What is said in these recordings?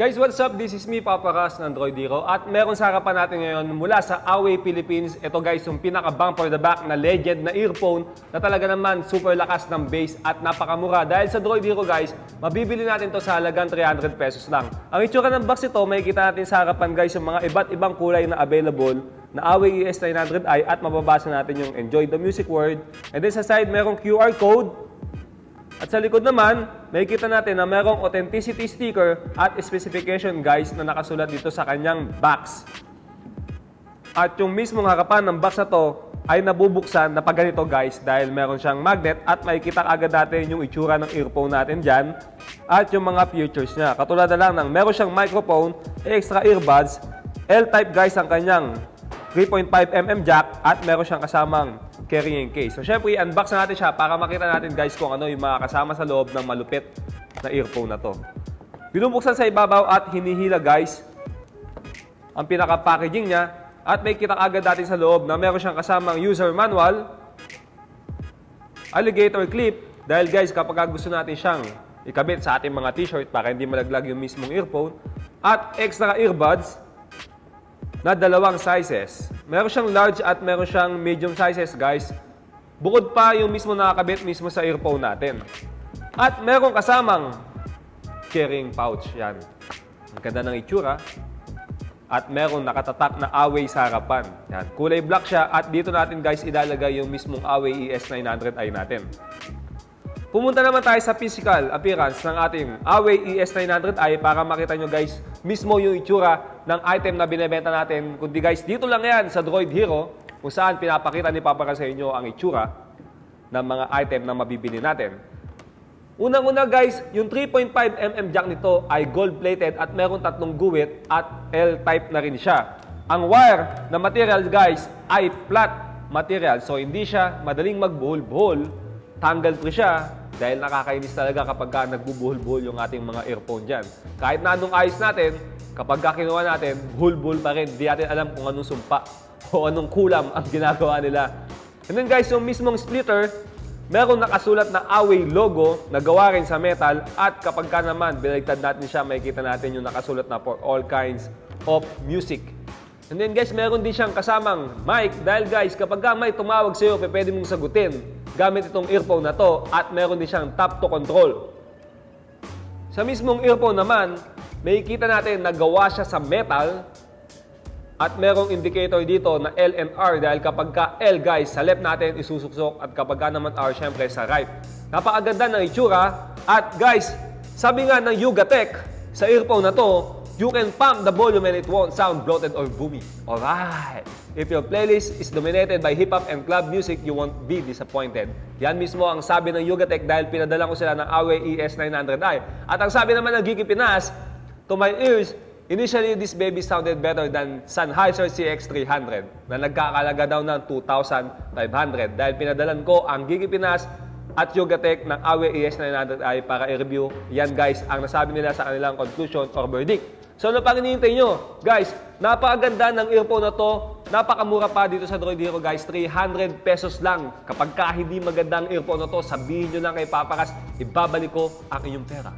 Guys, what's up? This is me, Papa Ras ng Android Hero. At meron sa harapan natin ngayon mula sa Huawei Philippines. Ito guys, yung pinaka-bang for the back na legend na earphone na talaga naman super lakas ng bass at napakamura. Dahil sa Android Hero guys, mabibili natin to sa halagang 300 pesos lang. Ang itsura ng box ito, makikita natin sa harapan guys yung mga iba't ibang kulay na available na Huawei ES900i at mababasa natin yung Enjoy the Music World. And then sa side, merong QR code. At sa likod naman, makikita natin na merong authenticity sticker at specification guys na nakasulat dito sa kanyang box. At yung mismong harapan ng box na to ay nabubuksan na pag ganito guys dahil meron siyang magnet at makikita agad natin yung itsura ng earphone natin dyan at yung mga features niya. Katulad na lang ng meron siyang microphone, extra earbuds, L-type guys ang kanyang 3.5mm jack at meron siyang kasamang carrying case. So, syempre, unbox na natin siya para makita natin guys kung ano yung mga kasama sa loob ng malupit na earphone na to. Binubuksan sa ibabaw at hinihila guys ang pinaka-packaging niya at may kita agad natin sa loob na meron siyang kasamang user manual, alligator clip, dahil guys kapag gusto natin siyang ikabit sa ating mga t-shirt para hindi malaglag yung mismong earphone, at extra earbuds na dalawang sizes. Meron siyang large at meron siyang medium sizes, guys. Bukod pa yung mismo nakakabit mismo sa earphone natin. At meron kasamang carrying pouch. Yan. Ang ganda ng itsura. At meron nakatatak na Huawei sa harapan. Yan. Kulay black siya at dito natin, guys, ilalagay yung mismong Huawei ES900i natin. Pumunta naman tayo sa physical appearance ng ating Huawei ES900i para makita nyo guys mismo yung itsura ng item na binebenta natin. Kundi guys, dito lang yan sa Droid Hero kung saan pinapakita ni Papa Ras sa inyo ang itsura ng mga item na mabibili natin. Unang-una guys, yung 3.5mm jack nito ay gold-plated at meron tatlong guwit at L-type na rin siya. Ang wire na material guys ay flat material, so hindi siya madaling magbuhol-buhol. Tangle-free siya dahil nakakainis talaga kapag nagbubuhol-buhol yung ating mga earphone dyan. Kahit na anong ayos natin, kapag kinuha natin, buhol-buhol pa rin. Di natin alam kung anong sumpa o anong kulam ang ginagawa nila. And then guys, yung mismong splitter, meron nakasulat na Huawei logo na gawa rin sa metal at kapag naman biligtad natin siya, makikita natin yung nakasulat na for all kinds of music. And then guys, meron din siyang kasamang mic dahil guys, kapag may tumawag sa'yo, pwede mong sagutin gamit itong earphone na to at meron din siyang tap to control. Sa mismong earphone naman, makikita natin na gawa siya sa metal at merong indicator dito na L and R dahil kapag L guys, sa left natin isusuksok at kapag naman R, syempre sa right. Napakaganda ng itsura at guys, sabi nga ng Yugatech sa earphone na to, you can pump the volume and it won't sound bloated or boomy. Alright! If your playlist is dominated by hip-hop and club music, you won't be disappointed. Yan mismo ang sabi ng Yugatech dahil pinadala ko sila ng Huawei ES900i. At ang sabi naman ng Geeky Pinas, to my ears, initially this baby sounded better than Sennheiser CX300 na nagkakalaga daw ng 2,500 dahil pinadalan ko ang Geeky Pinas at Yugatech ng Huawei ES900i para i-review. Yan guys, ang nasabi nila sa kanilang conclusion or verdict. So ano pang hinihintay nyo? Guys, napakaganda ng earphone na to. Napakamura pa dito sa Droid Hero guys. 300 pesos lang. Kapag hindi maganda ang earphone na to, sabihin nyo lang kay Papa Ras, ibabalik ko ang inyong pera.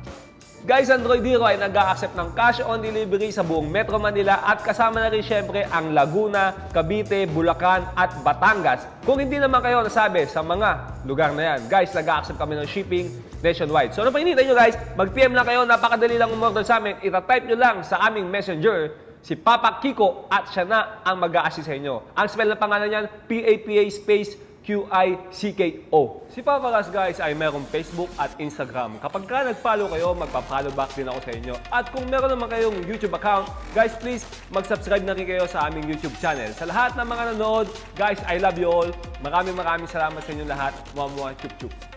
Guys, Android Hero ay nag-a-accept ng cash on delivery sa buong Metro Manila at kasama na rin syempre ang Laguna, Cavite, Bulacan at Batangas. Kung hindi naman kayo nasabi sa mga lugar na yan, guys, nag-a-accept kami ng shipping nationwide. So ano pa hinihintay nyo guys? Mag-PM lang kayo, napakadali lang umorder sa amin. Ita-type nyo lang sa aming messenger si Papa Kiko at siya na ang mag-a-assist sa inyo. Ang spell ng pangalan niyan, PAPA space QICKO. Si Papa Ras guys ay merong Facebook at Instagram. Kapag nag-follow kayo, magpa-follow back din ako sa inyo. At kung meron naman kayong YouTube account, guys, please mag-subscribe na rin kayo sa aming YouTube channel. Sa lahat ng mga nanonood, guys, I love you all. Maraming salamat sa inyo lahat. Muwa, chup chup.